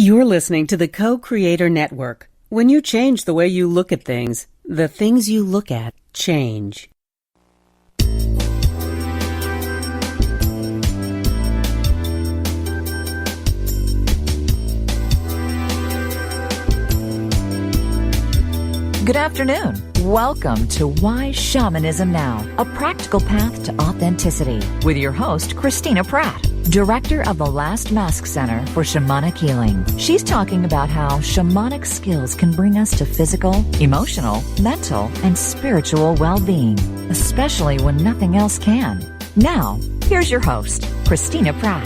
You're listening to the Co-Creator Network. When you change the way you look at things, the things you look at change. Good afternoon. Welcome to Why Shamanism Now, a practical path to authenticity, with your host, Christina Pratt, Director of the Last Mask Center for Shamanic Healing. She's talking about how shamanic skills can bring us to physical, emotional, mental, and spiritual well-being, especially when nothing else can. Now, here's your host, Christina Pratt.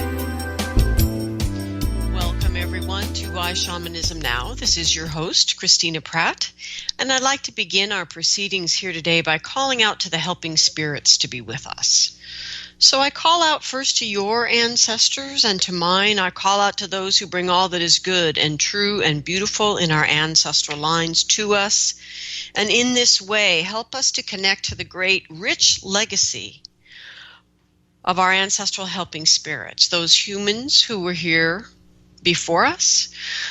Welcome, everyone, to Why Shamanism Now. This is your host, Christina Pratt, and I'd like to begin our proceedings here today by calling out to the helping spirits to be with us. So I call out first to your ancestors, and to mine I call out to those who bring all that is good and true and beautiful in our ancestral lines to us, and in this way help us to connect to the great rich legacy of our ancestral helping spirits, those humans who were here before us,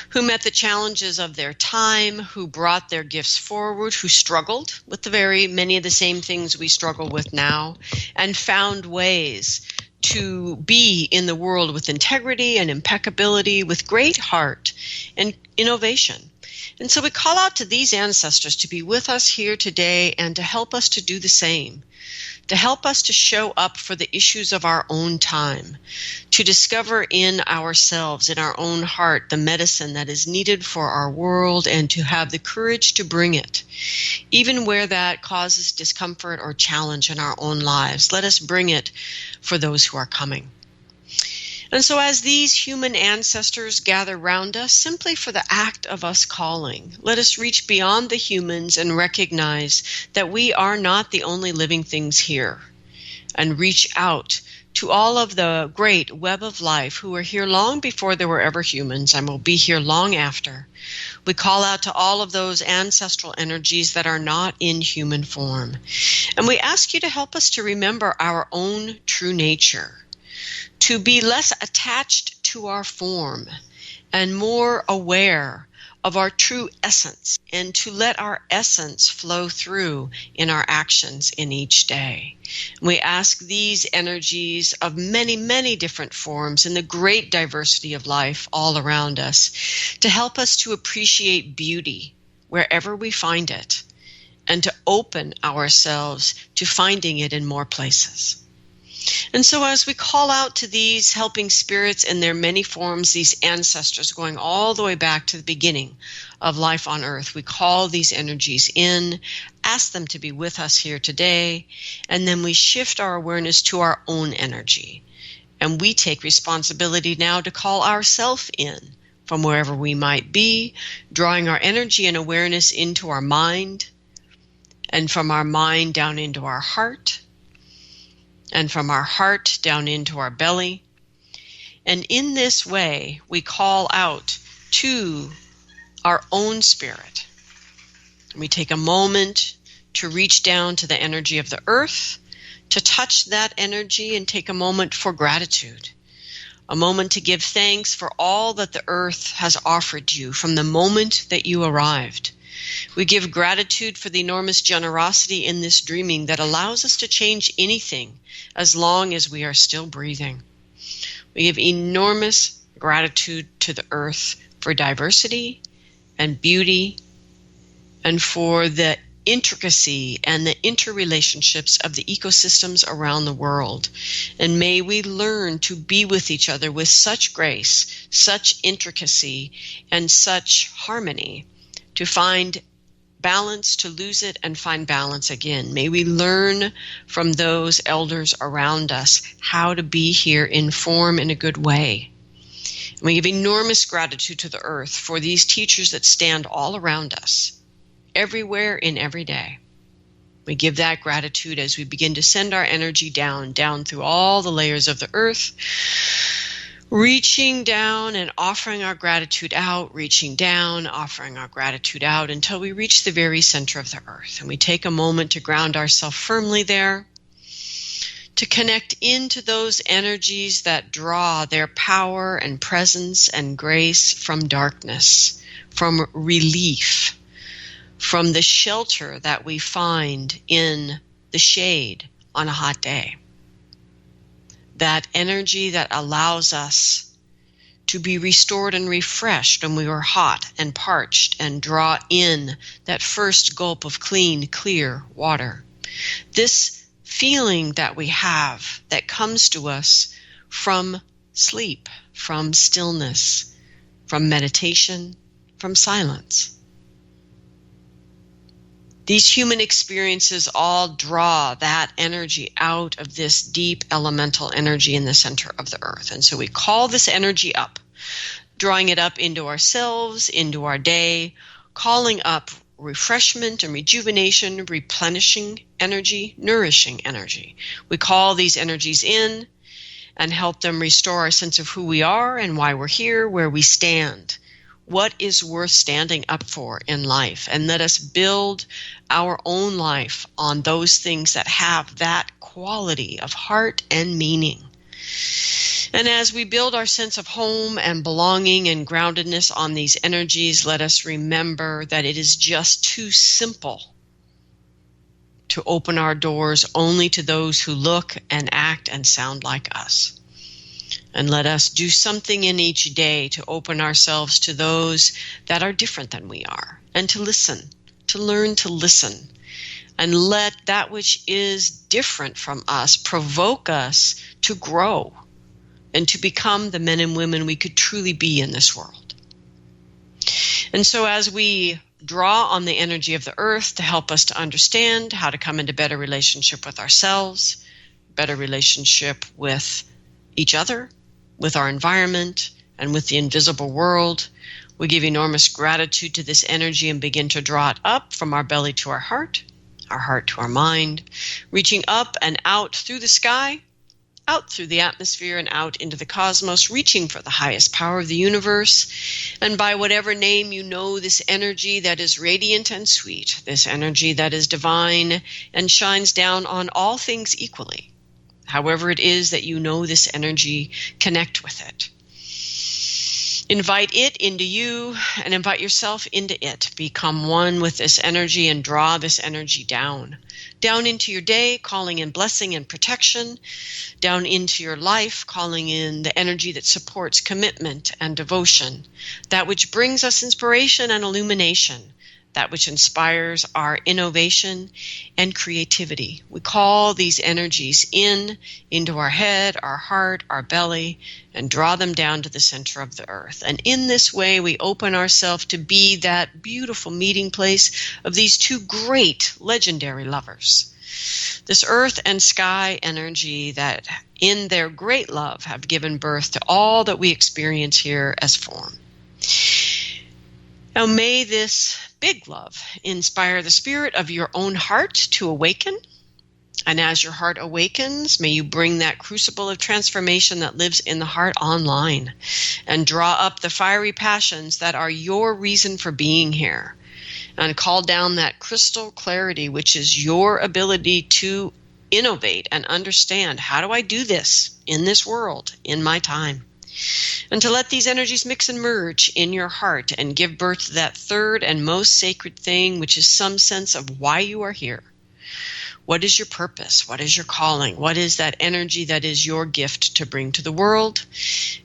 who met the challenges of their time, who brought their gifts forward, who struggled with many of the same things we struggle with now, and found ways to be in the world with integrity and impeccability, with great heart and innovation. And so we call out to these ancestors to be with us here today and to help us to do the same, to help us to show up for the issues of our own time, to discover in ourselves, in our own heart, the medicine that is needed for our world, and to have the courage to bring it, even where that causes discomfort or challenge in our own lives. Let us bring it for those who are coming. And so as these human ancestors gather round us, simply for the act of us calling, let us reach beyond the humans and recognize that we are not the only living things here, and reach out to all of the great web of life who were here long before there were ever humans and will be here long after. We call out to all of those ancestral energies that are not in human form. And we ask you to help us to remember our own true nature, to be less attached to our form and more aware of our true essence, and to let our essence flow through in our actions in each day. We ask these energies of many, many different forms in the great diversity of life all around us to help us to appreciate beauty wherever we find it, and to open ourselves to finding it in more places. And so as we call out to these helping spirits in their many forms, these ancestors going all the way back to the beginning of life on earth, we call these energies in, ask them to be with us here today, and then we shift our awareness to our own energy. And we take responsibility now to call ourselves in from wherever we might be, drawing our energy and awareness into our mind, and from our mind down into our heart, and from our heart down into our belly. And in this way, we call out to our own spirit. We take a moment to reach down to the energy of the earth, to touch that energy, and take a moment for gratitude, a moment to give thanks for all that the earth has offered you from the moment that you arrived. We give gratitude for the enormous generosity in this dreaming that allows us to change anything as long as we are still breathing. We give enormous gratitude to the earth for diversity and beauty, and for the intricacy and the interrelationships of the ecosystems around the world. And may we learn to be with each other with such grace, such intricacy, and such harmony, to find balance, to lose it, and find balance again. May we learn from those elders around us how to be here in form in a good way. And we give enormous gratitude to the earth for these teachers that stand all around us, everywhere in every day. We give that gratitude as we begin to send our energy down through all the layers of the earth, reaching down and offering our gratitude out, reaching down, offering our gratitude out until we reach the very center of the earth. And we take a moment to ground ourselves firmly there, to connect into those energies that draw their power and presence and grace from darkness, from relief, from the shelter that we find in the shade on a hot day. That energy that allows us to be restored and refreshed when we were hot and parched and draw in that first gulp of clean, clear water. This feeling that we have that comes to us from sleep, from stillness, from meditation, from silence. These human experiences all draw that energy out of this deep elemental energy in the center of the earth. And so we call this energy up, drawing it up into ourselves, into our day, calling up refreshment and rejuvenation, replenishing energy, nourishing energy. We call these energies in and help them restore our sense of who we are and why we're here, where we stand. What is worth standing up for in life? And let us build our own life on those things that have that quality of heart and meaning. And as we build our sense of home and belonging and groundedness on these energies, let us remember that it is just too simple to open our doors only to those who look and act and sound like us. And let us do something in each day to open ourselves to those that are different than we are, and to listen, to learn to listen, and let that which is different from us provoke us to grow and to become the men and women we could truly be in this world. And so as we draw on the energy of the earth to help us to understand how to come into better relationship with ourselves, better relationship with each other, with our environment, and with the invisible world, we give enormous gratitude to this energy and begin to draw it up from our belly to our heart to our mind, reaching up and out through the sky, out through the atmosphere and out into the cosmos, reaching for the highest power of the universe. And by whatever name you know this energy that is radiant and sweet, this energy that is divine and shines down on all things equally, however it is that you know this energy, connect with it. Invite it into you and invite yourself into it. Become one with this energy and draw this energy down into your day, calling in blessing and protection, down into your life, calling in the energy that supports commitment and devotion, that which brings us inspiration and illumination, that which inspires our innovation and creativity. We call these energies into our head, our heart, our belly, and draw them down to the center of the earth. And in this way, we open ourselves to be that beautiful meeting place of these two great legendary lovers. This earth and sky energy that in their great love have given birth to all that we experience here as form. Now may this big love inspire the spirit of your own heart to awaken. And as your heart awakens, may you bring that crucible of transformation that lives in the heart online and draw up the fiery passions that are your reason for being here. And call down that crystal clarity, which is your ability to innovate and understand, how do I do this in this world, in my time? And to let these energies mix and merge in your heart and give birth to that third and most sacred thing, which is some sense of why you are here. What is your purpose? What is your calling? What is that energy that is your gift to bring to the world?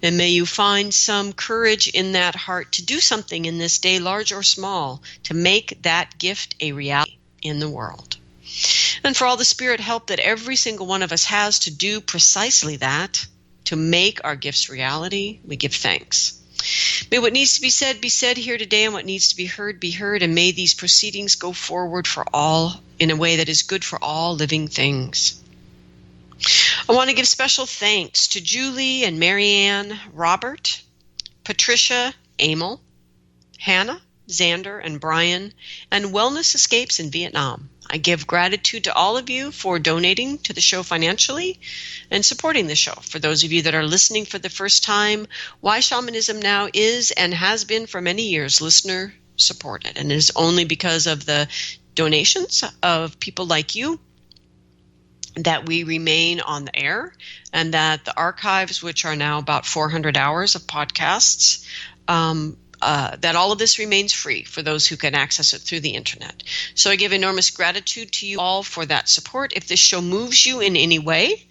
And may you find some courage in that heart to do something in this day, large or small, to make that gift a reality in the world. And for all the spirit help that every single one of us has to do precisely that, to make our gifts reality, we give thanks. May what needs to be said here today, and what needs to be heard, and may these proceedings go forward for all in a way that is good for all living things. I want to give special thanks to Julie and Marianne, Robert, Patricia, Emil, Hannah, Xander, and Brian, and Wellness Escapes in Vietnam. I give gratitude to all of you for donating to the show financially and supporting the show. For those of you that are listening for the first time, Why Shamanism Now is and has been for many years listener supported. And it is only because of the donations of people like you that we remain on the air, and that the archives, which are now about 400 hours of podcasts, that all of this remains free for those who can access it through the internet. So I give enormous gratitude to you all for that support. If this show moves you in any way,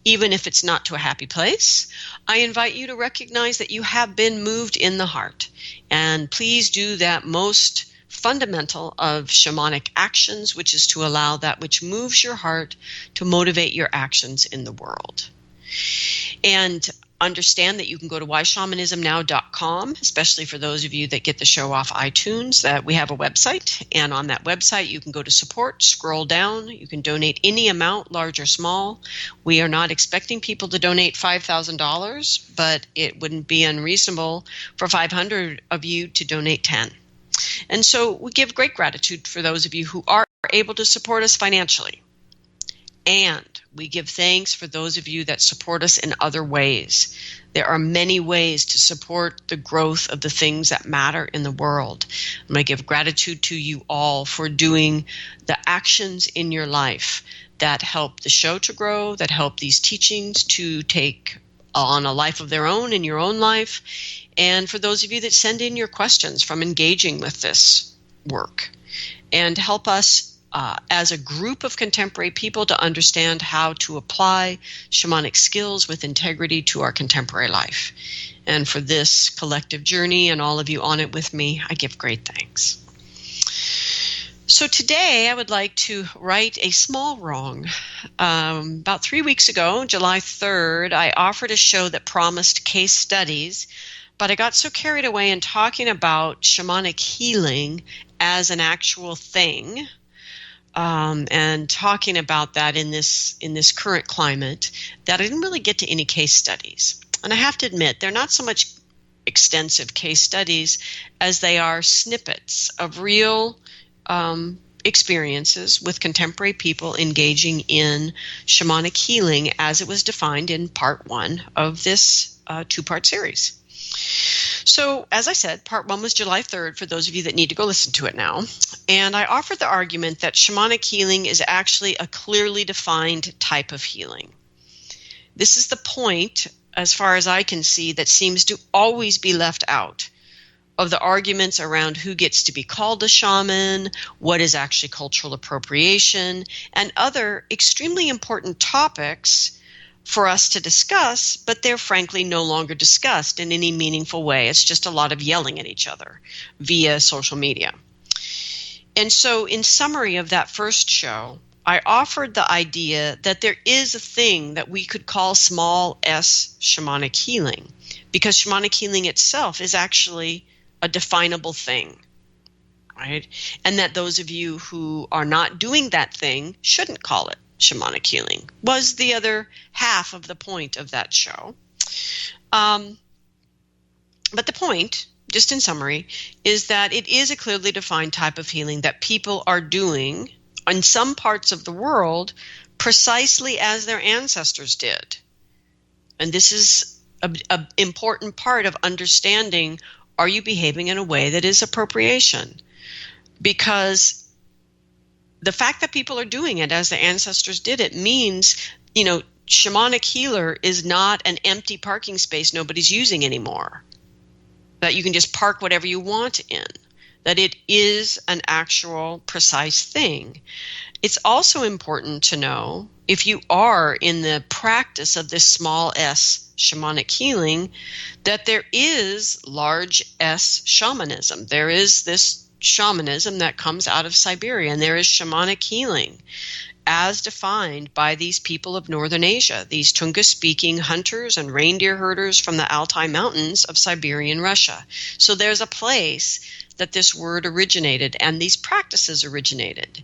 even if it's not to a happy place, I invite you to recognize that you have been moved in the heart. And please do that most fundamental of shamanic actions, which is to allow that which moves your heart to motivate your actions in the world. And understand that you can go to whyshamanismnow.com, especially for those of you that get the show off iTunes, that we have a website. And on that website, you can go to support, scroll down. You can donate any amount, large or small. We are not expecting people to donate $5,000, but it wouldn't be unreasonable for 500 of you to donate 10. And so we give great gratitude for those of you who are able to support us financially. And we give thanks for those of you that support us in other ways. There are many ways to support the growth of the things that matter in the world. I'm going to give gratitude to you all for doing the actions in your life that help the show to grow, that help these teachings to take on a life of their own in your own life, and for those of you that send in your questions from engaging with this work, and help us as a group of contemporary people to understand how to apply shamanic skills with integrity to our contemporary life. And for this collective journey and all of you on it with me, I give great thanks. So today I would like to right a small wrong. About 3 weeks ago, July 3rd, I offered a show that promised case studies, but I got so carried away in talking about shamanic healing as an actual thing, and talking about that in this current climate, that I didn't really get to any case studies. And I have to admit, they're not so much extensive case studies as they are snippets of real experiences with contemporary people engaging in shamanic healing as it was defined in part 1 of this 2-part series. So, as I said, part 1 was July 3rd for those of you that need to go listen to it now. And I offered the argument that shamanic healing is actually a clearly defined type of healing. This is the point, as far as I can see, that seems to always be left out of the arguments around who gets to be called a shaman, what is actually cultural appropriation, and other extremely important topics for us to discuss, but they're frankly no longer discussed in any meaningful way. It's just a lot of yelling at each other via social media. And so in summary of that first show, I offered the idea that there is a thing that we could call small s shamanic healing, because shamanic healing itself is actually a definable thing, right? And that those of you who are not doing that thing shouldn't call it shamanic healing, was the other half of the point of that show. But the point, just in summary, is that it is a clearly defined type of healing that people are doing in some parts of the world precisely as their ancestors did. And this is an important part of understanding, are you behaving in a way that is appropriation? Because the fact that people are doing it as the ancestors did it means, shamanic healer is not an empty parking space nobody's using anymore, that you can just park whatever you want in, that it is an actual precise thing. It's also important to know, if you are in the practice of this small s shamanic healing, that there is large S shamanism. There is this shamanism that comes out of Siberia, and there is shamanic healing as defined by these people of Northern Asia, these Tungus-speaking hunters and reindeer herders from the Altai Mountains of Siberian Russia. So there's a place that this word originated and these practices originated,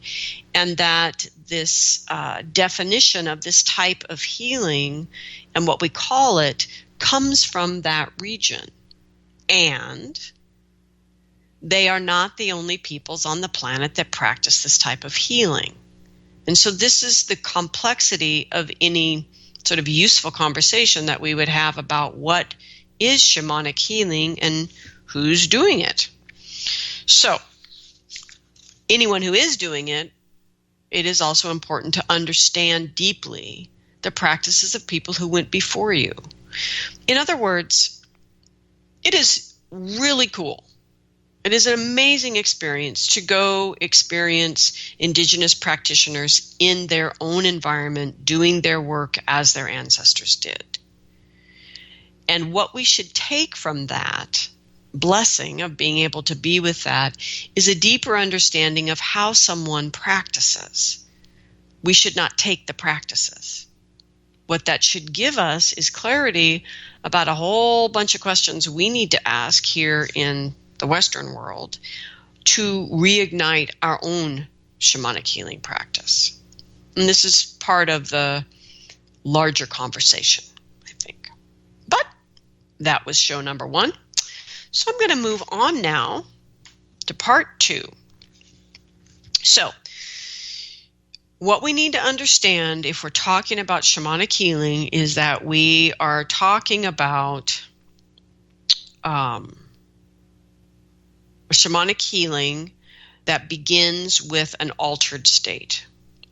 and that this definition of this type of healing and what we call it comes from that region. And they are not the only peoples on the planet that practice this type of healing. And so this is the complexity of any sort of useful conversation that we would have about what is shamanic healing and who's doing it. So anyone who is doing it it is also important to understand deeply the practices of people who went before you. In other words, it is really cool. It is an amazing experience to go experience indigenous practitioners in their own environment doing their work as their ancestors did. And what we should take from that blessing of being able to be with that is a deeper understanding of how someone practices. We should not take the practices. What that should give us is clarity about a whole bunch of questions we need to ask here in the Western world to reignite our own shamanic healing practice. And this is part of the larger conversation, I think. But that was show number 1. So I'm going to move on now to part 2. So what we need to understand if we're talking about shamanic healing is that we are talking about shamanic healing that begins with an altered state.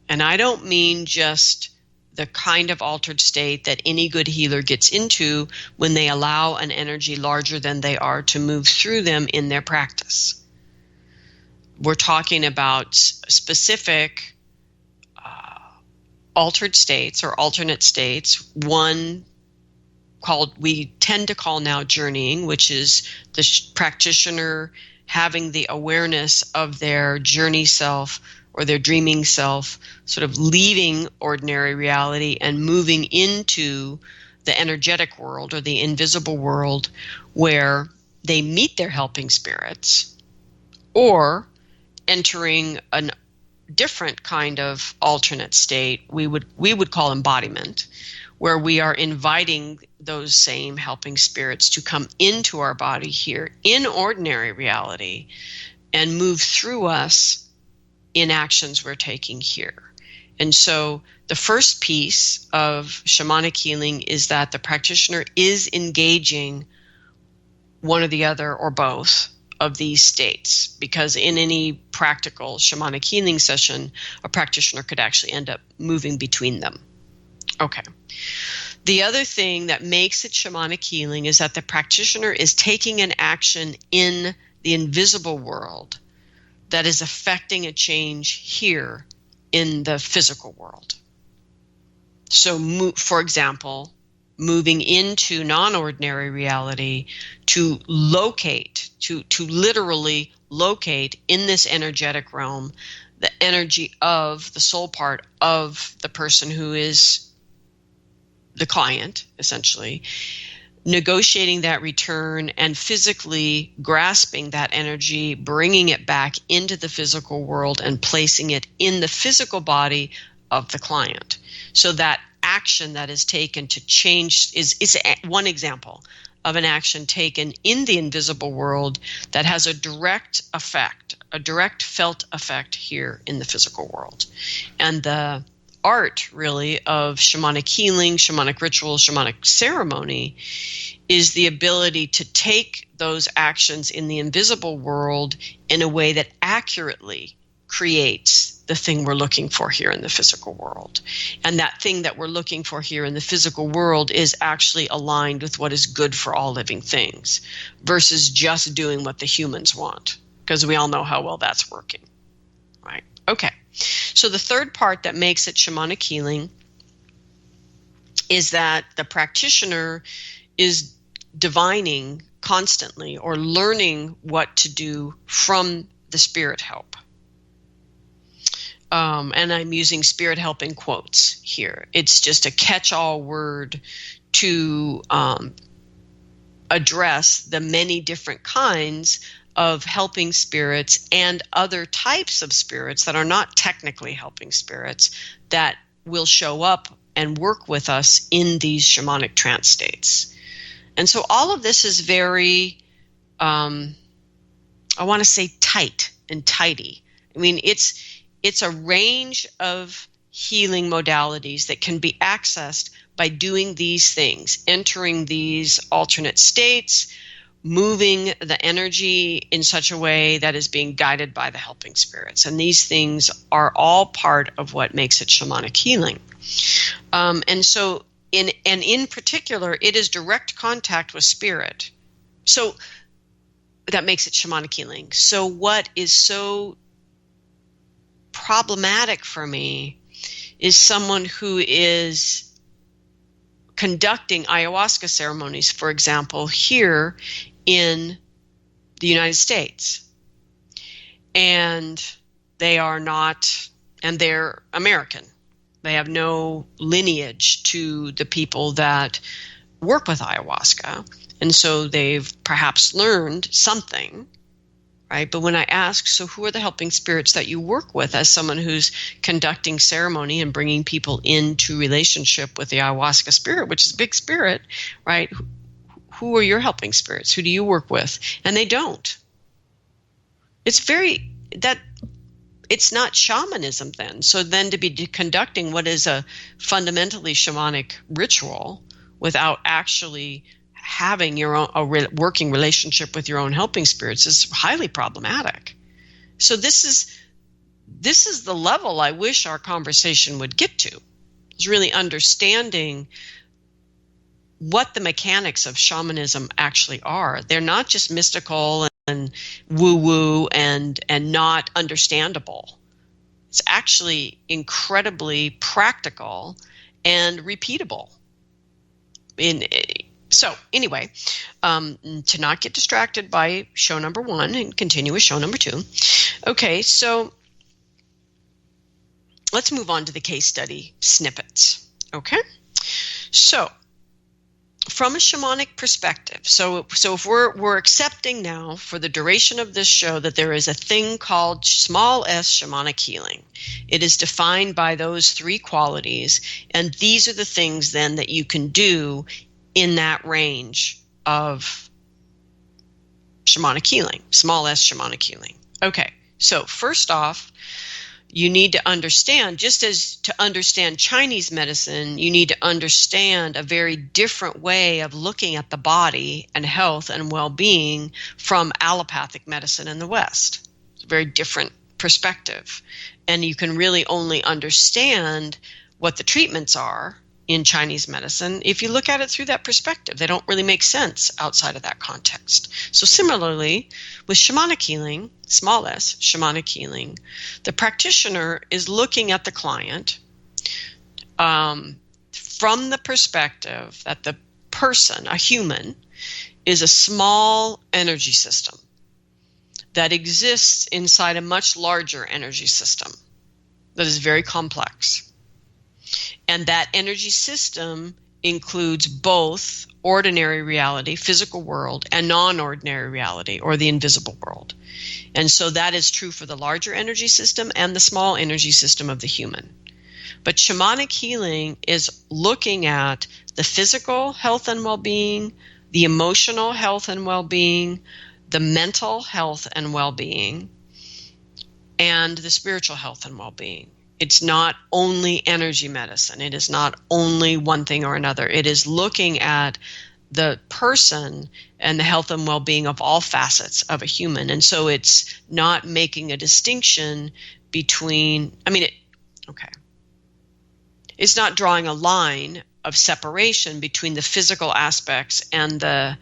And I don't mean just the kind of altered state that any good healer gets into when they allow an energy larger than they are to move through them in their practice. We're talking about specific altered states or alternate states, one we tend to call now journeying, which is the practitioner having the awareness of their journey self or their dreaming self, sort of leaving ordinary reality and moving into the energetic world or the invisible world where they meet their helping spirits, or entering a different kind of alternate state we would call embodiment, where we are inviting those same helping spirits to come into our body here in ordinary reality and move through us in actions we're taking here. And so the first piece of shamanic healing is that the practitioner is engaging one or the other or both of these states, because in any practical shamanic healing session, a practitioner could actually end up moving between them. Okay. The other thing that makes it shamanic healing is that the practitioner is taking an action in the invisible world that is affecting a change here in the physical world. So, for example, moving into non-ordinary reality to locate, to literally locate in this energetic realm the energy of the soul part of the person who is the client, essentially, negotiating that return and physically grasping that energy, bringing it back into the physical world and placing it in the physical body of the client. So that action that is taken to change is one example of an action taken in the invisible world that has a direct effect, a direct felt effect here in the physical world. And the art, really, of shamanic healing, shamanic ritual, shamanic ceremony is the ability to take those actions in the invisible world in a way that accurately creates the thing we're looking for here in the physical world. And that thing that we're looking for here in the physical world is actually aligned with what is good for all living things versus just doing what the humans want, because we all know how well that's working, right? Okay. So the third part that makes it shamanic healing is that the practitioner is divining constantly or learning what to do from the spirit help. And I'm using spirit help in quotes here. It's just a catch-all word to address the many different kinds of helping spirits and other types of spirits that are not technically helping spirits that will show up and work with us in these shamanic trance states. And so all of this is very, I want to say tight and tidy. I mean, it's a range of healing modalities that can be accessed by doing these things, entering these alternate states, moving the energy in such a way that is being guided by the helping spirits. And these things are all part of what makes it shamanic healing. And so in particular, it is direct contact with spirit. So that makes it shamanic healing. So what is so problematic for me is someone who is conducting ayahuasca ceremonies, for example, here in the United States. And they are not, and they're American. They have no lineage to the people that work with ayahuasca. And so they've perhaps learned something, right? But when I ask, so who are the helping spirits that you work with as someone who's conducting ceremony and bringing people into relationship with the ayahuasca spirit, which is a big spirit, right? Who are your helping spirits? Who do you work with? And they don't. It's not shamanism then. So then to be conducting what is a fundamentally shamanic ritual without actually having your own working relationship with your own helping spirits is highly problematic. So this is the level I wish our conversation would get to. Is really understanding what the mechanics of shamanism actually are. They're not just mystical and woo-woo and not understandable. It's actually incredibly practical and repeatable. So anyway, to not get distracted by show number 1 and continue with show number 2. Okay, so let's move on to the case study snippets. Okay, so from a shamanic perspective, so if we're accepting now for the duration of this show that there is a thing called small s shamanic healing. It is defined by those 3 qualities, and these are the things then that you can do in that range of shamanic healing, small s shamanic healing. Okay, so first off, you need to understand, just as to understand Chinese medicine, you need to understand a very different way of looking at the body and health and well-being from allopathic medicine in the West. It's a very different perspective. And you can really only understand what the treatments are in Chinese medicine if you look at it through that perspective. They don't really make sense outside of that context. So similarly, with shamanic healing, small s, shamanic healing, the practitioner is looking at the client from the perspective that the person, a human, is a small energy system that exists inside a much larger energy system that is very complex. And that energy system includes both ordinary reality, physical world, and non-ordinary reality, or the invisible world. And so that is true for the larger energy system and the small energy system of the human. But shamanic healing is looking at the physical health and well-being, the emotional health and well-being, the mental health and well-being, and the spiritual health and well-being. It's not only energy medicine. It is not only one thing or another. It is looking at the person and the health and well-being of all facets of a human. And so it's not making a distinction between, it's not drawing a line of separation between the physical aspects and the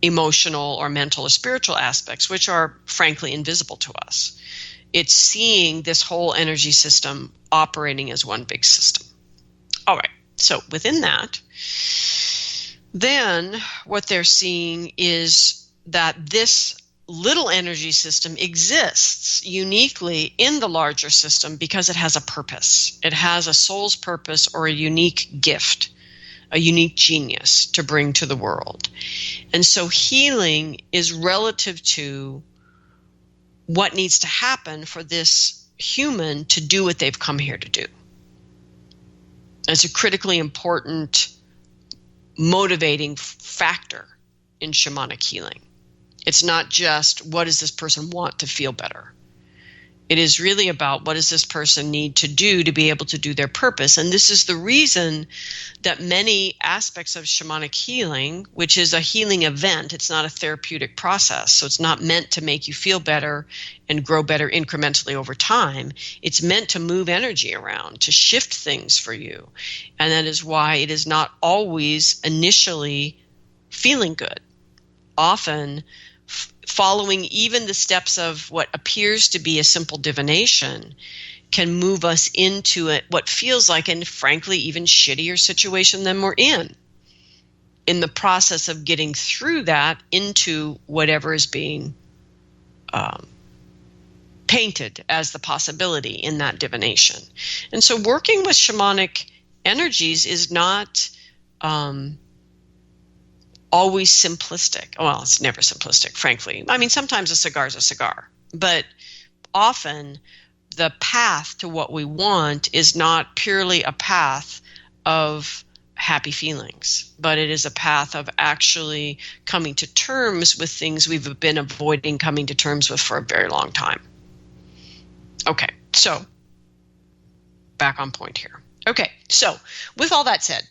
emotional or mental or spiritual aspects, which are frankly invisible to us. It's seeing this whole energy system operating as one big system. All right, so within that, then what they're seeing is that this little energy system exists uniquely in the larger system because it has a purpose. It has a soul's purpose or a unique gift, a unique genius to bring to the world. And so healing is relative to what needs to happen for this human to do what they've come here to do. It's a critically important motivating factor in shamanic healing. It's not just what does this person want to feel better. It is really about what does this person need to do to be able to do their purpose. And this is the reason that many aspects of shamanic healing, which is a healing event, it's not a therapeutic process. So it's not meant to make you feel better and grow better incrementally over time. It's meant to move energy around, to shift things for you. And that is why it is not always initially feeling good. Often, following even the steps of what appears to be a simple divination can move us into what feels like, and frankly, even shittier situation than we're in the process of getting through that into whatever is being painted as the possibility in that divination. And so working with shamanic energies is not always simplistic. Well, it's never simplistic, frankly. I mean, sometimes a cigar is a cigar, but often the path to what we want is not purely a path of happy feelings, but it is a path of actually coming to terms with things we've been avoiding coming to terms with for a very long time. Okay, so back on point here. Okay, so with all that said,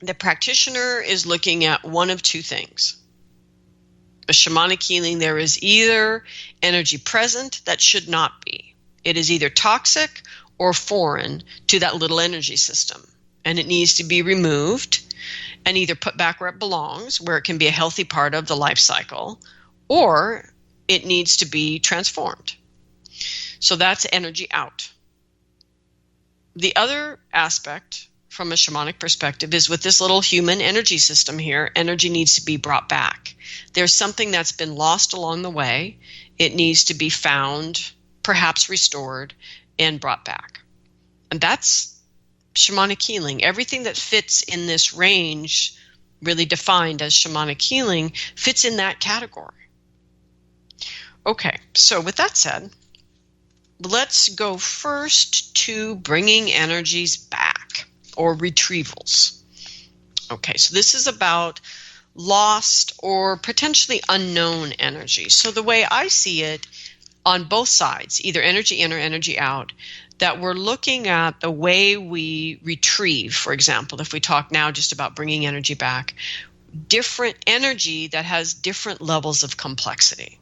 the practitioner is looking at one of two things. A shamanic healing, there is either energy present that should not be. It is either toxic or foreign to that little energy system, and it needs to be removed and either put back where it belongs, where it can be a healthy part of the life cycle, or it needs to be transformed. So that's energy out. The other aspect from a shamanic perspective is with this little human energy system here, energy needs to be brought back. There's something that's been lost along the way. It needs to be found, perhaps restored, and brought back. And that's shamanic healing. Everything that fits in this range, really defined as shamanic healing, fits in that category. Okay, so with that said, let's go first to bringing energies back, or retrievals. Okay, so this is about lost or potentially unknown energy. So the way I see it on both sides, either energy in or energy out, that we're looking at the way we retrieve, for example, if we talk now just about bringing energy back, different energy that has different levels of complexity.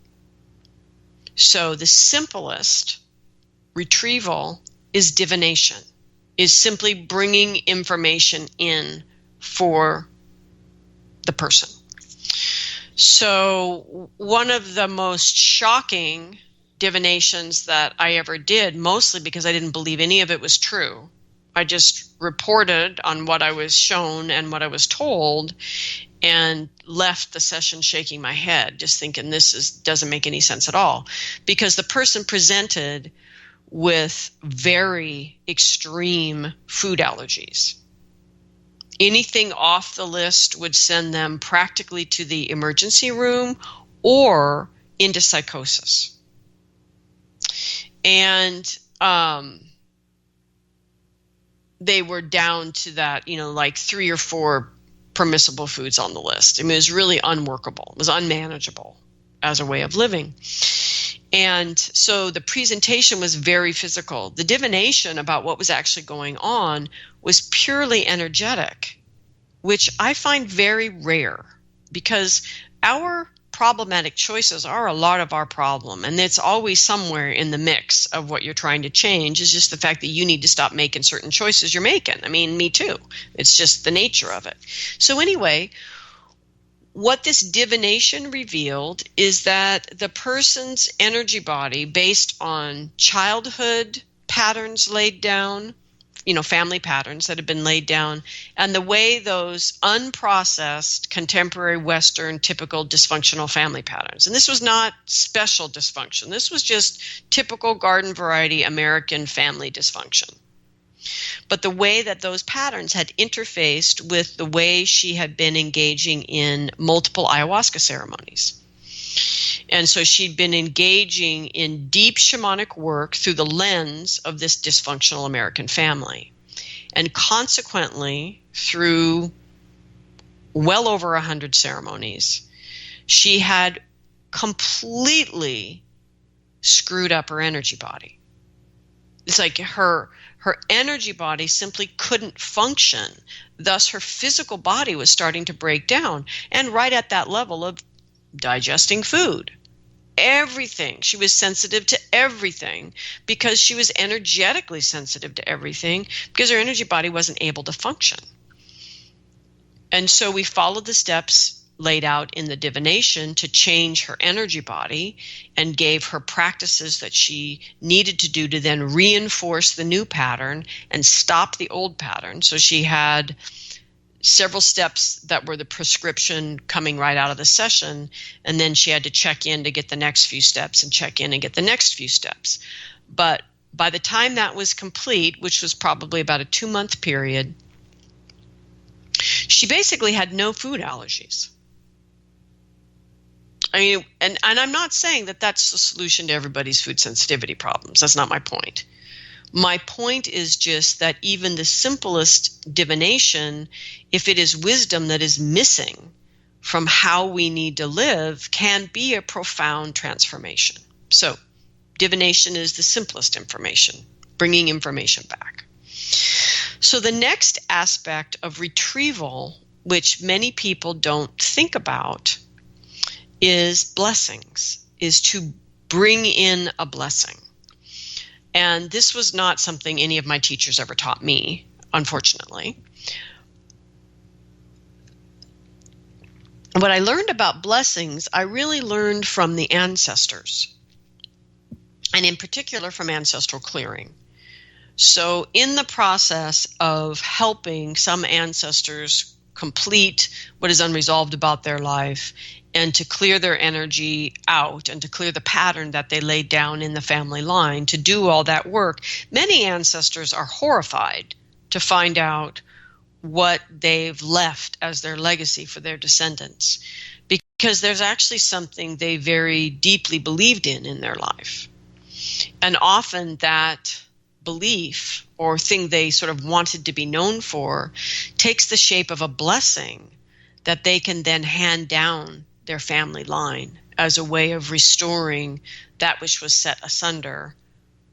So the simplest retrieval is divination, is simply bringing information in for the person. So one of the most shocking divinations that I ever did, mostly because I didn't believe any of it was true. I just reported on what I was shown and what I was told and left the session shaking my head, just thinking doesn't make any sense at all, because the person presented with very extreme food allergies. Anything off the list would send them practically to the emergency room or into psychosis. And they were down to that, like 3 or 4 permissible foods on the list. I mean, it was really unworkable. It was unmanageable as a way of living. And so the presentation was very physical. The divination about what was actually going on was purely energetic, which I find very rare, because our problematic choices are a lot of our problem, and it's always somewhere in the mix of what you're trying to change. Is just the fact that you need to stop making certain choices you're making. I mean, me too. It's just the nature of it. So anyway, what this divination revealed is that the person's energy body, based on childhood patterns laid down, family patterns that have been laid down, and the way those unprocessed contemporary Western typical dysfunctional family patterns. And this was not special dysfunction. This was just typical garden variety American family dysfunction. But the way that those patterns had interfaced with the way she had been engaging in multiple ayahuasca ceremonies. And so she'd been engaging in deep shamanic work through the lens of this dysfunctional American family. And consequently, through well over 100 ceremonies, she had completely screwed up her energy body. It's like her energy body simply couldn't function. Thus, her physical body was starting to break down. And right at that level of digesting food, everything. She was sensitive to everything because she was energetically sensitive to everything because her energy body wasn't able to function. And so we followed the steps laid out in the divination to change her energy body and gave her practices that she needed to do to then reinforce the new pattern and stop the old pattern. So she had several steps that were the prescription coming right out of the session, and then she had to check in to get the next few steps and check in and get the next few steps. But by the time that was complete, which was probably about a 2-month period, she basically had no food allergies. I mean, and I'm not saying that that's the solution to everybody's food sensitivity problems. That's not my point. My point is just that even the simplest divination, if it is wisdom that is missing from how we need to live, can be a profound transformation. So divination is the simplest information, bringing information back. So the next aspect of retrieval, which many people don't think about, is blessings, is to bring in a blessing. And this was not something any of my teachers ever taught me, unfortunately. What I learned about blessings, I really learned from the ancestors, and in particular from ancestral clearing. So in the process of helping some ancestors complete what is unresolved about their life and to clear their energy out and to clear the pattern that they laid down in the family line, to do all that work, many ancestors are horrified to find out what they've left as their legacy for their descendants, because there's actually something they very deeply believed in their life. And often that belief or thing they sort of wanted to be known for takes the shape of a blessing that they can then hand down their family line as a way of restoring that which was set asunder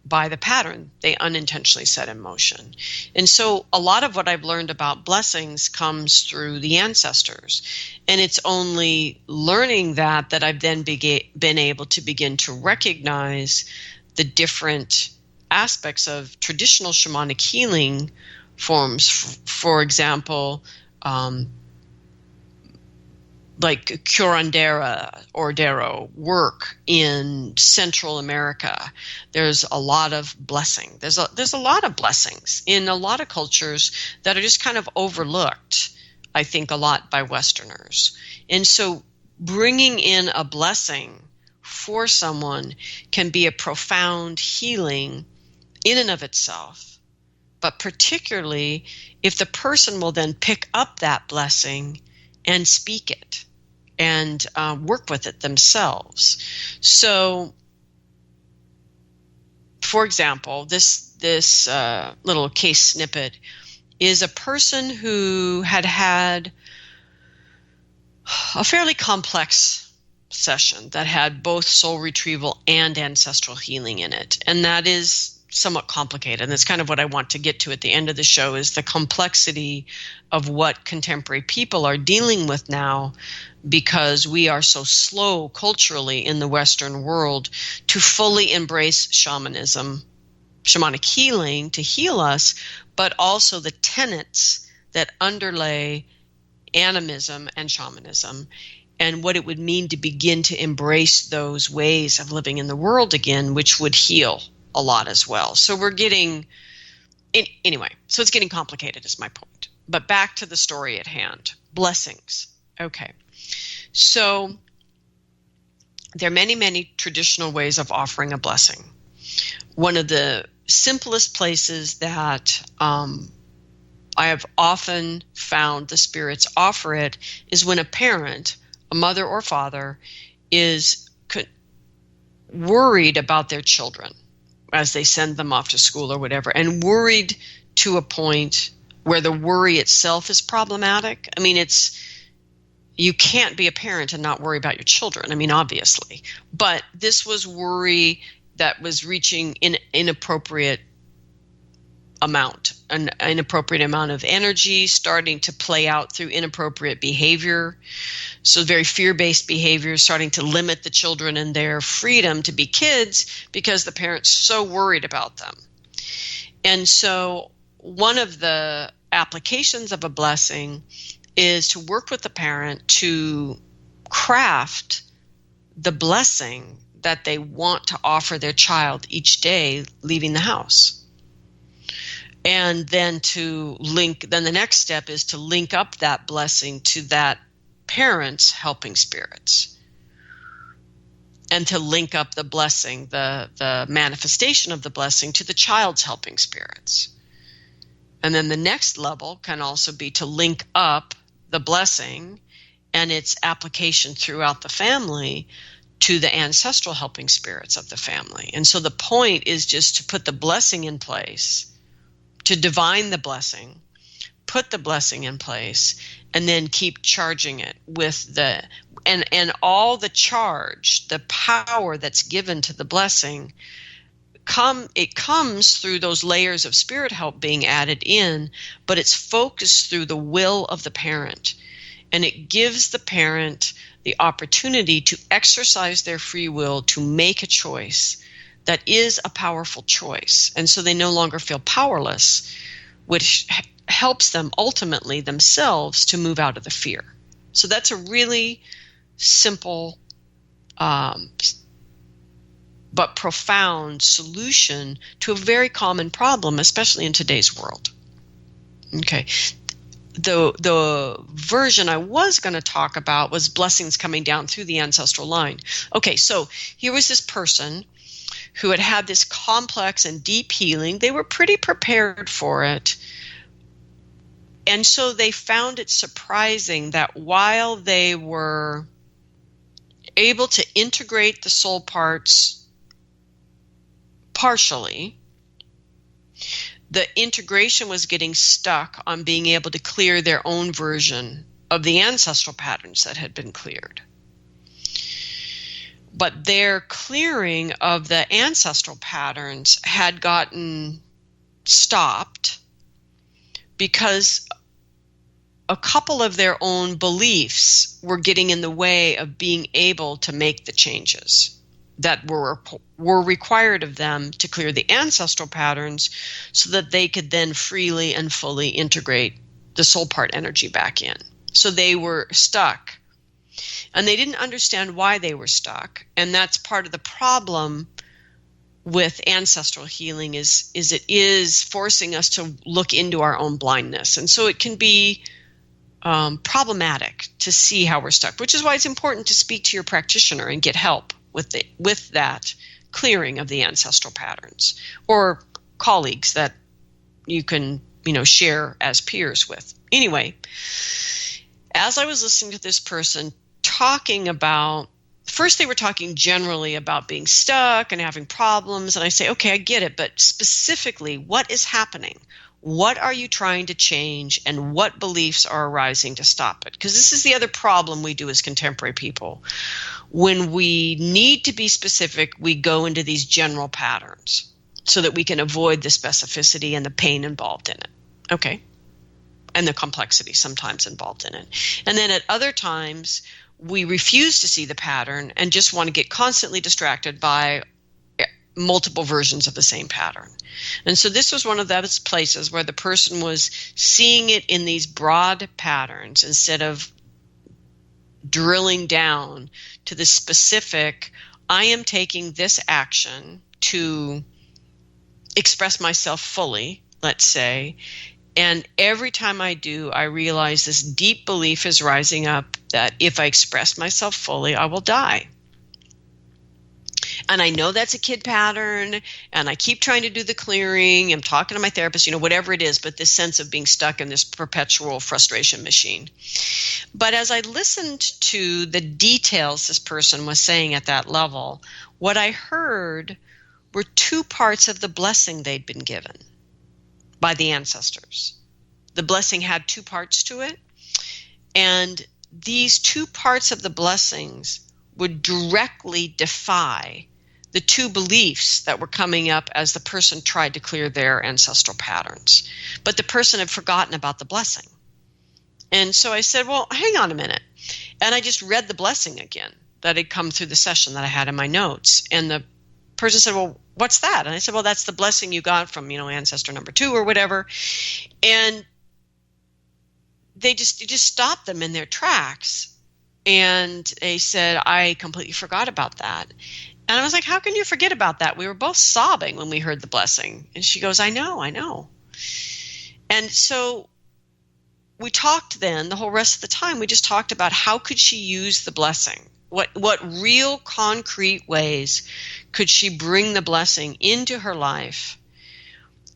by the pattern they unintentionally set in motion. And so a lot of what I've learned about blessings comes through the ancestors. And it's only learning that I've then been able to begin to recognize the different aspects of traditional shamanic healing forms. For example, like curandera or Dero work in Central America. There's a lot of blessing. There's a lot of blessings in a lot of cultures that are just kind of overlooked, I think, a lot by Westerners. And so bringing in a blessing for someone can be a profound healing in and of itself, but particularly if the person will then pick up that blessing and speak it and work with it themselves. So, for example, this little case snippet is a person who had a fairly complex session that had both soul retrieval and ancestral healing in it, and that is somewhat complicated. And that's kind of what I want to get to at the end of the show, is the complexity of what contemporary people are dealing with now, because we are so slow culturally in the Western world to fully embrace shamanism, shamanic healing to heal us, but also the tenets that underlay animism and shamanism, and what it would mean to begin to embrace those ways of living in the world again, which would heal a lot as well. So we're getting, anyway, so it's getting complicated is my point. But back to the story at hand, blessings. Okay. So there are many, many traditional ways of offering a blessing. One of the simplest places that I have often found the spirits offer it is when a parent, a mother or father, is worried about their children as they send them off to school or whatever, and worried to a point where the worry itself is problematic. I mean, you can't be a parent and not worry about your children. I mean, obviously. But this was worry that was reaching an inappropriate amount of energy, starting to play out through inappropriate behavior. So very fear-based behavior, starting to limit the children and their freedom to be kids because the parents so worried about them. And so one of the applications of a blessing is to work with the parent to craft the blessing that they want to offer their child each day leaving the house. And then then the next step is to link up that blessing to that parent's helping spirits. And to link up the blessing, the manifestation of the blessing, to the child's helping spirits. And then the next level can also be to link up the blessing and its application throughout the family to the ancestral helping spirits of the family. And so the point is just to put the blessing in place, to divine the blessing, put the blessing in place, and then keep charging it with and all the charge, the power that's given to the blessing, it comes through those layers of spirit help being added in, but it's focused through the will of the parent. And it gives the parent the opportunity to exercise their free will to make a choice that is a powerful choice. And so they no longer feel powerless, which helps them ultimately themselves to move out of the fear. So that's a really simple but profound solution to a very common problem, especially in today's world. Okay. The version I was going to talk about was blessings coming down through the ancestral line. Okay, so here was this person who had had this complex and deep healing. They were pretty prepared for it. And so they found it surprising that while they were able to integrate the soul parts partially, the integration was getting stuck on being able to clear their own version of the ancestral patterns that had been cleared. But their clearing of the ancestral patterns had gotten stopped because a couple of their own beliefs were getting in the way of being able to make the changes that were required of them to clear the ancestral patterns so that they could then freely and fully integrate the soul part energy back in. So they were stuck. And they didn't understand why they were stuck. And that's part of the problem with ancestral healing is it is forcing us to look into our own blindness. And so it can be problematic to see how we're stuck, which is why it's important to speak to your practitioner and get help with that clearing of the ancestral patterns, or colleagues that you can, share as peers with. Anyway, as I was listening to this person talking about, first they were talking generally about being stuck and having problems, and I say, okay, I get it, but specifically, what is happening? What are you trying to change, and what beliefs are arising to stop it? Because this is the other problem we do as contemporary people. When we need to be specific, we go into these general patterns so that we can avoid the specificity and the pain involved in it. Okay. And the complexity sometimes involved in it. And then at other times, we refuse to see the pattern and just want to get constantly distracted by multiple versions of the same pattern. And so this was one of those places where the person was seeing it in these broad patterns instead of drilling down to the specific, I am taking this action to express myself fully, let's say, and every time I do, I realize this deep belief is rising up that if I express myself fully, I will die. And I know that's a kid pattern, and I keep trying to do the clearing. I'm talking to my therapist, whatever it is, but this sense of being stuck in this perpetual frustration machine. But as I listened to the details this person was saying at that level, what I heard were two parts of the blessing they'd been given by the ancestors. The blessing had two parts to it, and these two parts of the blessings would directly defy the two beliefs that were coming up as the person tried to clear their ancestral patterns. But the person had forgotten about the blessing. And so I said, well, hang on a minute. And I just read the blessing again that had come through the session that I had in my notes. And the person said, well, what's that? And I said, well, that's the blessing you got from, ancestor number 2 or whatever. And it just stopped them in their tracks. And they said, I completely forgot about that. And I was like, how can you forget about that? We were both sobbing when we heard the blessing. And she goes, I know. And so we talked then, the whole rest of the time, we just talked about how could she use the blessing? What real concrete ways could she bring the blessing into her life?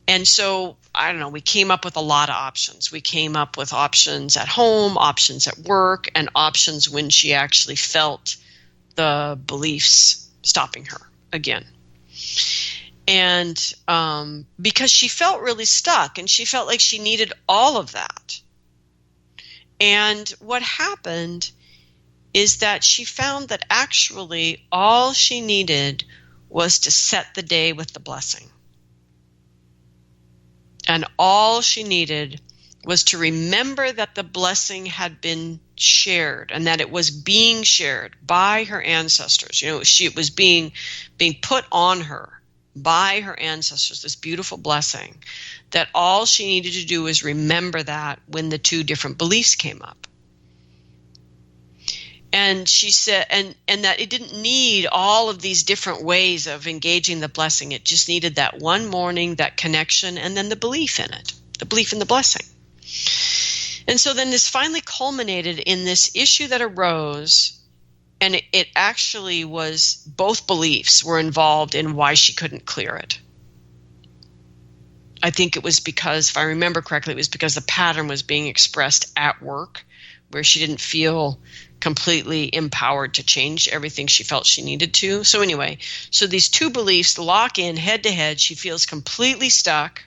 And so, I don't know, we came up with a lot of options. We came up with options at home, options at work, and options when she actually felt the beliefs stopping her again. And because she felt really stuck and she felt like she needed all of that. And what happened is that she found that actually all she needed was to set the day with the blessing. And all she needed was to remember that the blessing had been shared and that it was being shared by her ancestors. It was being put on her by her ancestors, this beautiful blessing, that all she needed to do was remember that when the two different beliefs came up. And she said, and that it didn't need all of these different ways of engaging the blessing. It just needed that one morning, that connection, and then the belief in it, the belief in the blessing. And so then this finally culminated in this issue that arose, and it actually was both beliefs were involved in why she couldn't clear it. I think it was because, if I remember correctly, it was because the pattern was being expressed at work, where she didn't feel completely empowered to change everything she felt she needed to. So anyway, so these two beliefs lock in head to head. She feels completely stuck.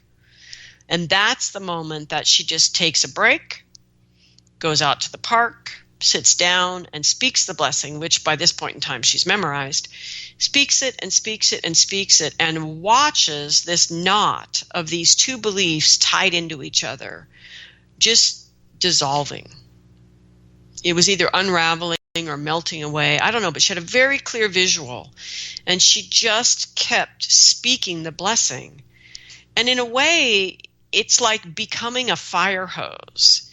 And that's the moment that she just takes a break, goes out to the park, sits down, and speaks the blessing, which by this point in time she's memorized, speaks it and speaks it and speaks it, and watches this knot of these two beliefs tied into each other just dissolving. It was either unraveling or melting away. I don't know, but she had a very clear visual. And she just kept speaking the blessing. And in a way, it's like becoming a fire hose.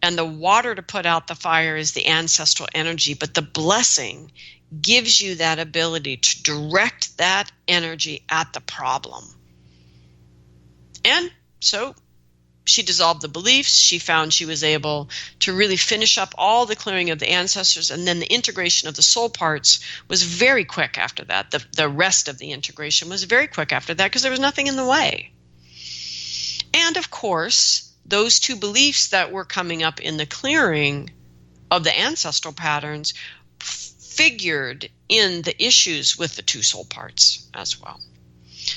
And the water to put out the fire is the ancestral energy. But the blessing gives you that ability to direct that energy at the problem. And so she dissolved the beliefs. She found she was able to really finish up all the clearing of the ancestors, and then the integration of the soul parts was very quick after that. The rest of the integration was very quick after that because there was nothing in the way. And of course, those two beliefs that were coming up in the clearing of the ancestral patterns figured in the issues with the two soul parts as well.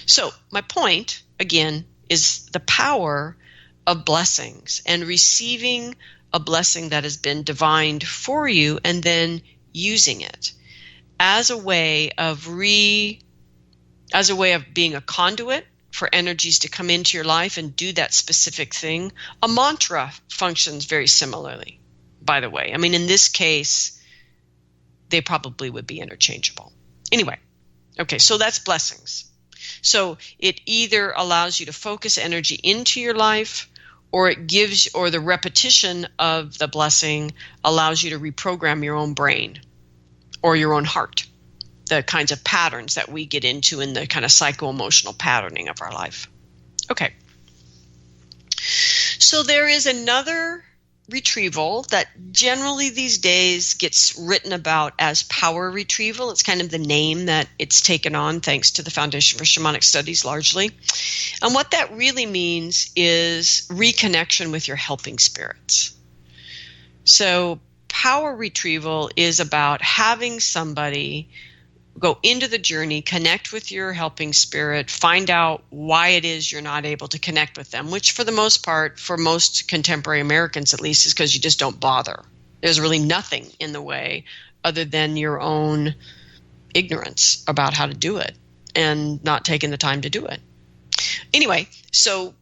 So my point, again, is the power of blessings and receiving a blessing that has been divined for you and then using it as a way of being a conduit for energies to come into your life and do that specific thing. A mantra functions very similarly, by the way. I mean, in this case, they probably would be interchangeable. Anyway, okay, so that's blessings. So it either allows you to focus energy into your life, or the repetition of the blessing allows you to reprogram your own brain or your own heart, the kinds of patterns that we get into in the kind of psycho-emotional patterning of our life. Okay. So there is another retrieval that generally these days gets written about as power retrieval. It's kind of the name that it's taken on thanks to the Foundation for Shamanic Studies largely. And what that really means is reconnection with your helping spirits. So power retrieval is about having somebody go into the journey, connect with your helping spirit, find out why it is you're not able to connect with them, which for the most part, for most contemporary Americans at least, is because you just don't bother. There's really nothing in the way other than your own ignorance about how to do it. and not taking the time to do it. Anyway, so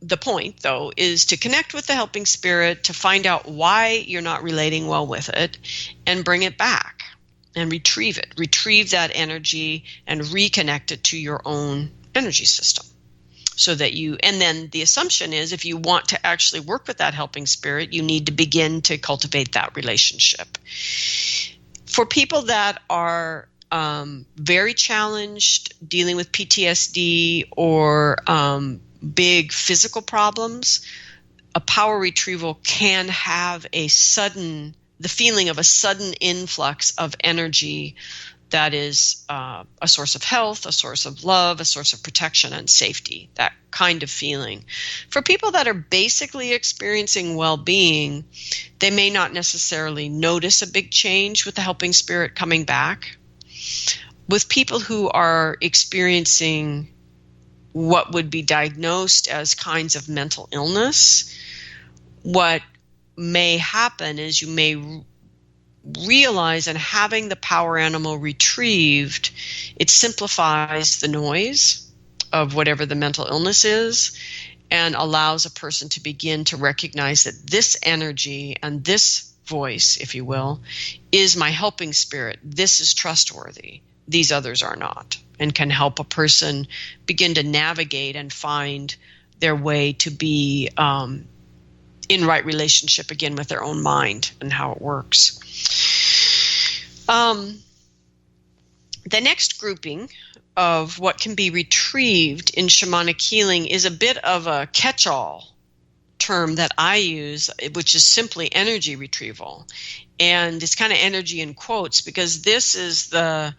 the point, though, is to connect with the helping spirit, to find out why you're not relating well with it, and bring it back and retrieve it. Retrieve that energy and reconnect it to your own energy system. So that and then the assumption is if you want to actually work with that helping spirit, you need to begin to cultivate that relationship. For people that are very challenged, dealing with PTSD or big physical problems, a power retrieval can have the feeling of a sudden influx of energy that is a source of health, a source of love, a source of protection and safety, that kind of feeling. For people that are basically experiencing well-being, they may not necessarily notice a big change with the helping spirit coming back. With people who are experiencing what would be diagnosed as kinds of mental illness, what may happen is you may realize, and having the power animal retrieved, it simplifies the noise of whatever the mental illness is and allows a person to begin to recognize that this energy and this voice, if you will, is my helping spirit. This is trustworthy. These others are not, and can help a person begin to navigate and find their way to be in right relationship again with their own mind and how it works. The next grouping of what can be retrieved in shamanic healing is a bit of a catch-all term that I use, which is simply energy retrieval. And it's kind of energy in quotes because this is the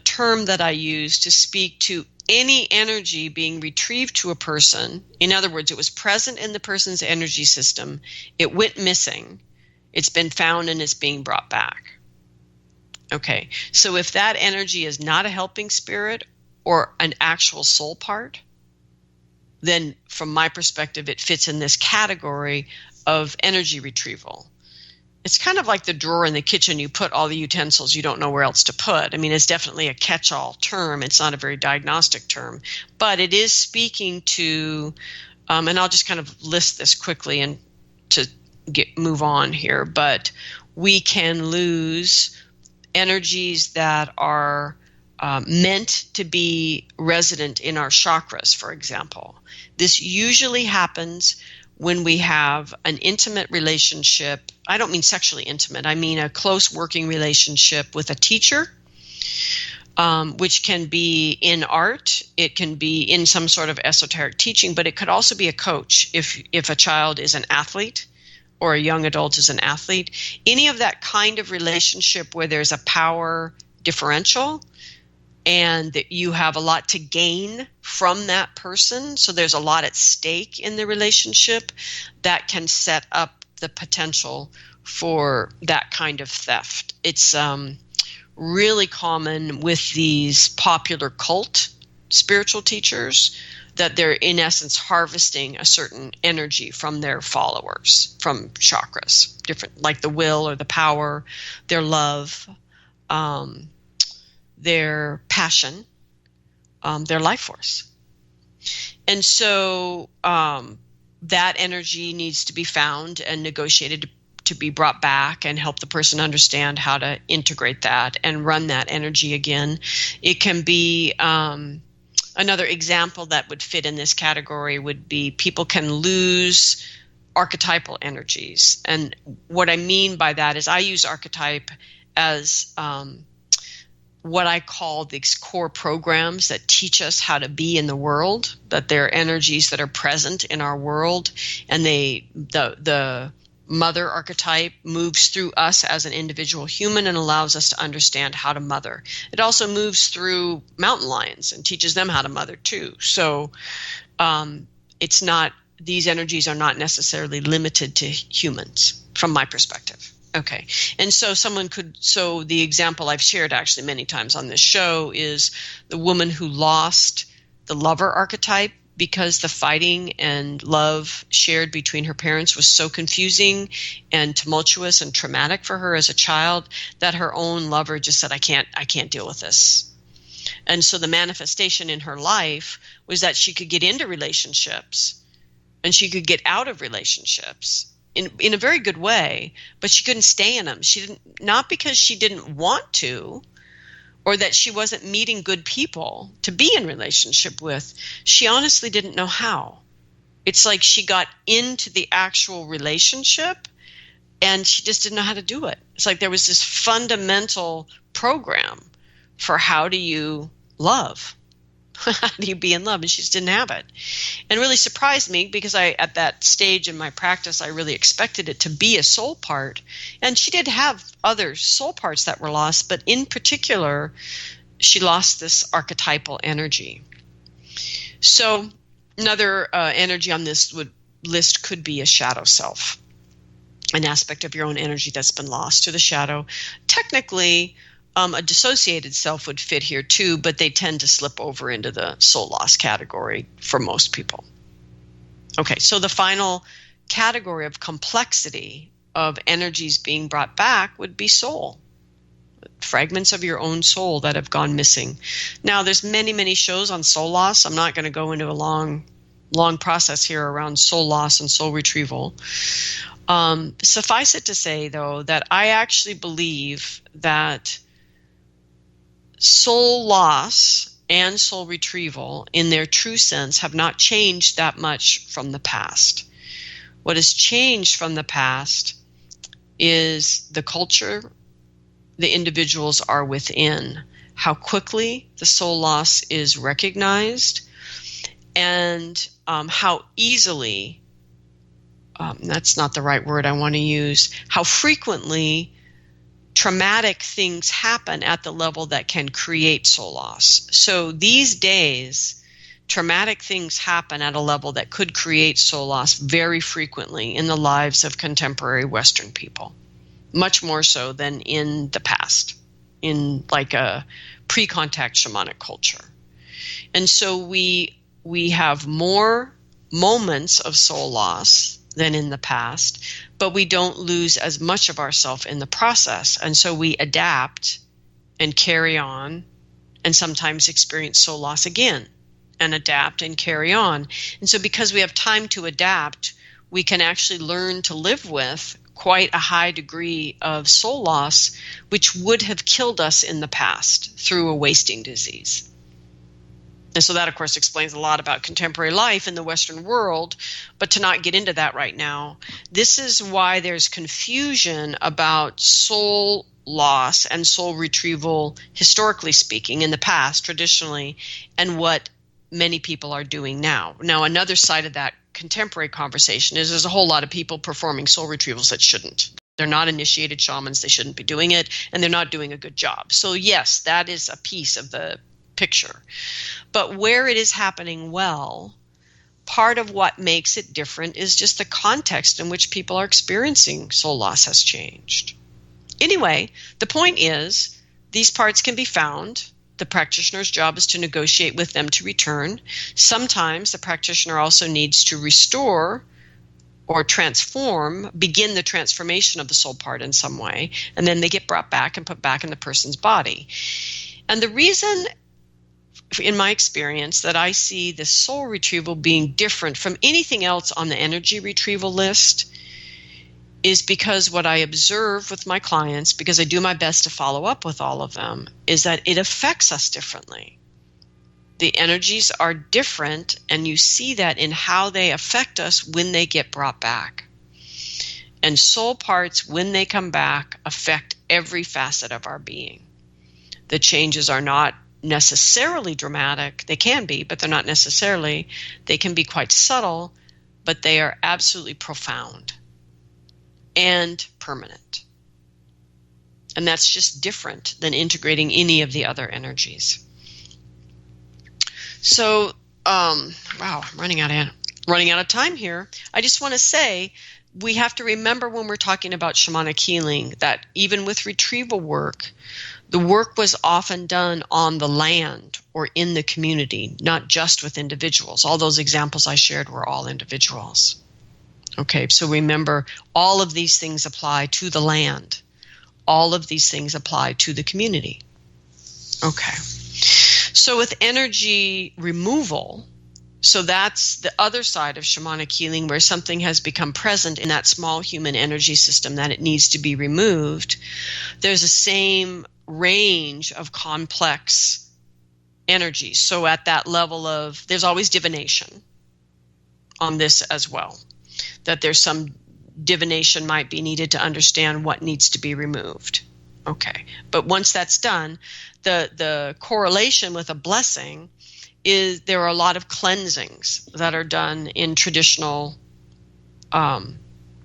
term that I use to speak to any energy being retrieved to a person. In other words, it was present in the person's energy system. It went missing. It's been found and it's being brought back. Okay, so if that energy is not a helping spirit or an actual soul part, then from my perspective, it fits in this category of energy retrieval. It's kind of like the drawer in the kitchen. You put all the utensils you don't know where else to put. I mean, it's definitely a catch-all term. It's not a very diagnostic term, but it is speaking to, and I'll just kind of list this quickly and to move on here, but we can lose energies that are meant to be resident in our chakras, for example. This usually happens when we have an intimate relationship. I don't mean sexually intimate. I mean a close working relationship with a teacher, which can be in art. It can be in some sort of esoteric teaching, but it could also be a coach if a child is an athlete or a young adult is an athlete. Any of that kind of relationship where there's a power differential and that you have a lot to gain from that person, so there's a lot at stake in the relationship, that can set up the potential for that kind of theft. It's really common with these popular cult spiritual teachers that they're in essence harvesting a certain energy from their followers, from chakras, different, like the will or the power, their love, their passion, their life force. And so that energy needs to be found and negotiated to be brought back and help the person understand how to integrate that and run that energy again. It can be another example that would fit in this category would be people can lose archetypal energies. And what I mean by that is I use archetype as what I call these core programs that teach us how to be in the world, that they're energies that are present in our world, and the mother archetype moves through us as an individual human and allows us to understand how to mother. It also moves through mountain lions and teaches them how to mother too. So it's not, these energies are not necessarily limited to humans from my perspective. Okay. And so so the example I've shared actually many times on this show is the woman who lost the lover archetype because the fighting and love shared between her parents was so confusing and tumultuous and traumatic for her as a child that her own lover just said, I can't deal with this. And so the manifestation in her life was that she could get into relationships and she could get out of relationships in a very good way, but she couldn't stay in them. She didn't, not because she didn't want to or that she wasn't meeting good people to be in relationship with. She honestly didn't know how. It's like she got into the actual relationship and she just didn't know how to do it. It's like there was this fundamental program for how do you love? How do you be in love? And she just didn't have it. And it really surprised me because at that stage in my practice, I really expected it to be a soul part. And she did have other soul parts that were lost, but in particular, she lost this archetypal energy. So another energy on this list could be a shadow self, an aspect of your own energy that's been lost to the shadow. Technically, a dissociated self would fit here too, but they tend to slip over into the soul loss category for most people. Okay, so the final category of complexity of energies being brought back would be soul. Fragments of your own soul that have gone missing. Now, there's many, many shows on soul loss. I'm not going to go into a long process here around soul loss and soul retrieval. Suffice it to say, though, that I actually believe that soul loss and soul retrieval in their true sense have not changed that much from the past. What has changed from the past is the culture the individuals are within, how quickly the soul loss is recognized, and how easily, that's not the right word I want to use, how frequently traumatic things happen at the level that can create soul loss. So these days, traumatic things happen at a level that could create soul loss very frequently in the lives of contemporary Western people, much more so than in the past, in like a pre-contact shamanic culture. And so we have more moments of soul loss than in the past, but we don't lose as much of ourselves in the process. And so we adapt and carry on and sometimes experience soul loss again and adapt and carry on. And so because we have time to adapt, we can actually learn to live with quite a high degree of soul loss, which would have killed us in the past through a wasting disease. And so that, of course, explains a lot about contemporary life in the Western world, but to not get into that right now, this is why there's confusion about soul loss and soul retrieval, historically speaking, in the past, traditionally, and what many people are doing now. Now, another side of that contemporary conversation is there's a whole lot of people performing soul retrievals that shouldn't. They're not initiated shamans, they shouldn't be doing it, and they're not doing a good job. So yes, that is a piece of the picture. But where it is happening well, part of what makes it different is just the context in which people are experiencing soul loss has changed. Anyway, the point is these parts can be found. The practitioner's job is to negotiate with them to return. Sometimes the practitioner also needs to restore or transform, begin the transformation of the soul part in some way, and then they get brought back and put back in the person's body. And the reason, in my experience, that I see the soul retrieval being different from anything else on the energy retrieval list is because what I observe with my clients, because I do my best to follow up with all of them, is that it affects us differently. The energies are different, and you see that in how they affect us when they get brought back. And soul parts, when they come back, affect every facet of our being. The changes are not necessarily dramatic. They can be, but they're not necessarily. They can be quite subtle, but they are absolutely profound and permanent. And that's just different than integrating any of the other energies. So, wow, I'm running out of time here. I just want to say we have to remember when we're talking about shamanic healing that even with retrieval work, the work was often done on the land or in the community, not just with individuals. All those examples I shared were all individuals. Okay, so remember, all of these things apply to the land. All of these things apply to the community. Okay. So with energy removal, so that's the other side of shamanic healing, where something has become present in that small human energy system that it needs to be removed. There's the same range of complex energy. So at that level of, there's always divination on this as well, that there's some divination might be needed to understand what needs to be removed. Okay. But once that's done, the correlation with a blessing is there are a lot of cleansings that are done in traditional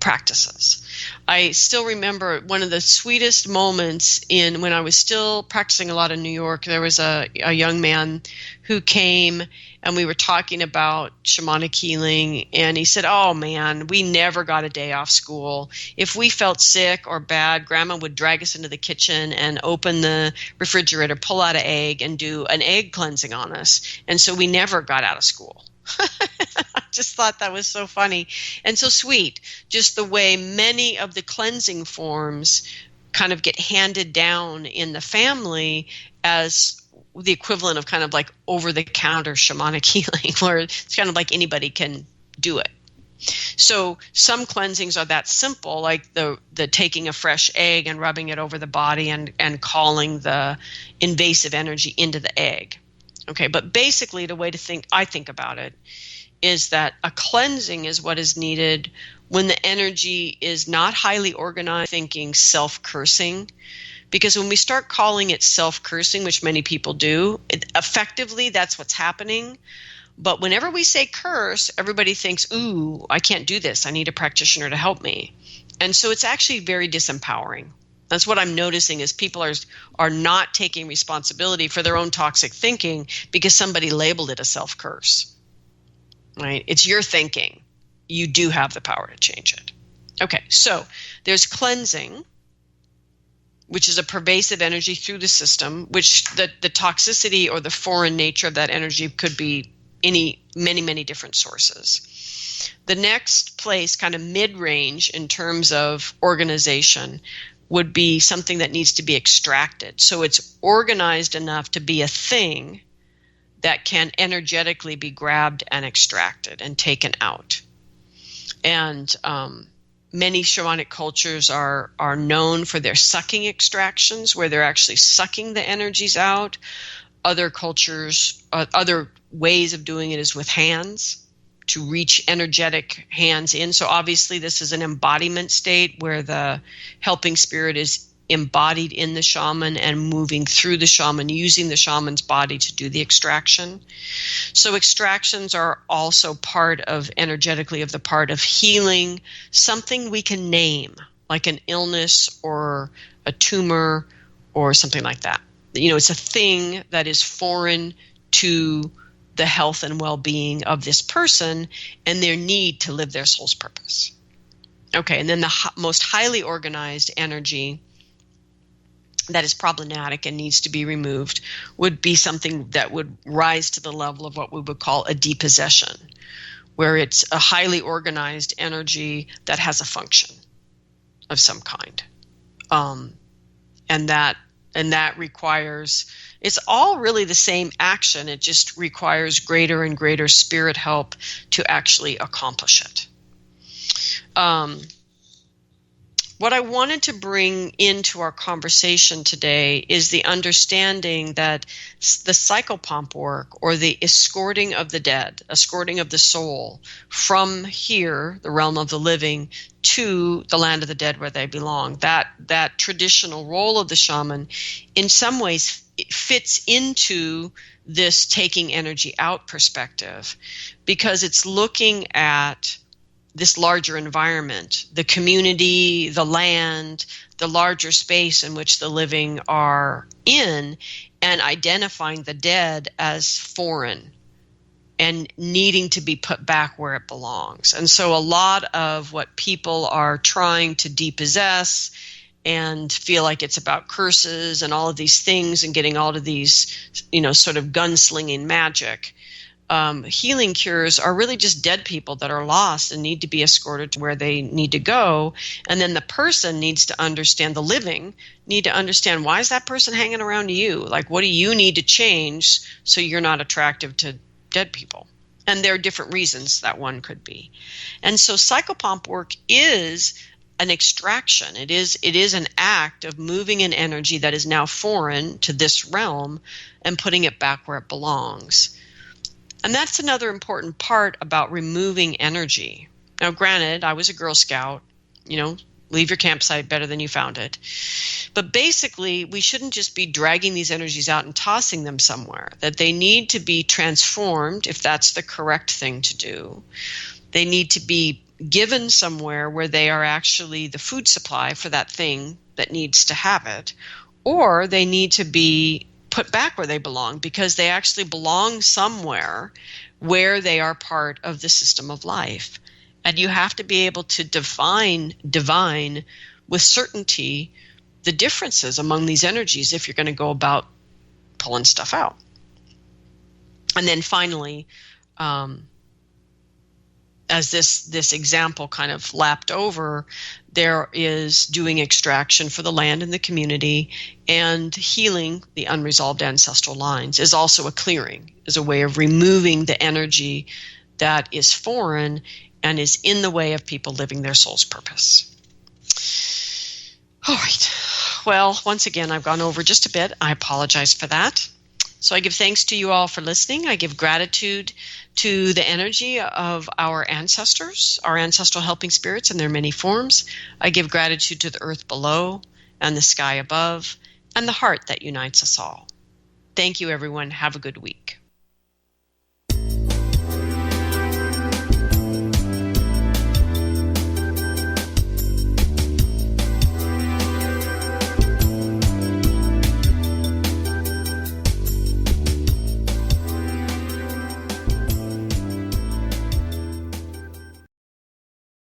practices. I still remember one of the sweetest moments when I was still practicing a lot in New York. There was a young man who came and we were talking about shamanic healing, and he said, "Oh man, we never got a day off school. If we felt sick or bad, Grandma would drag us into the kitchen and open the refrigerator, pull out an egg, and do an egg cleansing on us. And so we never got out of school." I just thought that was so funny and so sweet, just the way many of the cleansing forms kind of get handed down in the family as the equivalent of kind of like over-the-counter shamanic healing, where it's kind of like anybody can do it. So some cleansings are that simple, like the taking a fresh egg and rubbing it over the body and calling the invasive energy into the egg. Okay, but basically the way I think about it is that a cleansing is what is needed when the energy is not highly organized, thinking self-cursing. Because when we start calling it self-cursing, which many people do, effectively that's what's happening. But whenever we say curse, everybody thinks, ooh, I can't do this. I need a practitioner to help me. And so it's actually very disempowering. That's what I'm noticing is people are not taking responsibility for their own toxic thinking because somebody labeled it a self-curse. Right? It's your thinking. You do have the power to change it. Okay, so there's cleansing, which is a pervasive energy through the system, which the toxicity or the foreign nature of that energy could be many different sources. The next place, kind of mid-range in terms of organization, would be something that needs to be extracted. So it's organized enough to be a thing that can energetically be grabbed and extracted and taken out. And many shamanic cultures are known for their sucking extractions, where they're actually sucking the energies out. Other cultures, other ways of doing it is with hands, to reach energetic hands in. So obviously this is an embodiment state where the helping spirit is embodied in the shaman and moving through the shaman, using the shaman's body to do the extraction. So extractions are also part of the part of healing something we can name, like an illness or a tumor or something like that. It's a thing that is foreign to the health and well-being of this person and their need to live their soul's purpose. Okay, and then the most highly organized energy that is problematic and needs to be removed would be something that would rise to the level of what we would call a depossession, where it's a highly organized energy that has a function of some kind. And that requires, it's all really the same action. It just requires greater and greater spirit help to actually accomplish it. What I wanted to bring into our conversation today is the understanding that the psychopomp work, or the escorting of the dead, escorting of the soul from here, the realm of the living, to the land of the dead where they belong, that traditional role of the shaman in some ways fits into this taking energy out perspective, because it's looking at this larger environment, the community, the land, the larger space in which the living are in, and identifying the dead as foreign and needing to be put back where it belongs. And so a lot of what people are trying to depossess and feel like it's about curses and all of these things and getting all of these, sort of gunslinging magic, healing cures are really just dead people that are lost and need to be escorted to where they need to go. And then the person needs to understand, the living need to understand, why is that person hanging around you? Like, what do you need to change so you're not attractive to dead people? And there are different reasons that one could be. And so psychopomp work is an extraction. It is an act of moving an energy that is now foreign to this realm and putting it back where it belongs. And that's another important part about removing energy. Now, granted, I was a Girl Scout, leave your campsite better than you found it. But basically, we shouldn't just be dragging these energies out and tossing them somewhere, that they need to be transformed if that's the correct thing to do. They need to be given somewhere where they are actually the food supply for that thing that needs to have it, or they need to be put back where they belong, because they actually belong somewhere where they are part of the system of life. And you have to be able to divine with certainty the differences among these energies if you're going to go about pulling stuff out. And then finally, as this example kind of lapped over, there is doing extraction for the land and the community, and healing the unresolved ancestral lines is also a clearing, is a way of removing the energy that is foreign and is in the way of people living their soul's purpose. All right. Well, once again, I've gone over just a bit. I apologize for that. So I give thanks to you all for listening. I give gratitude to the energy of our ancestors, our ancestral helping spirits in their many forms. I give gratitude to the earth below and the sky above and the heart that unites us all. Thank you, everyone. Have a good week.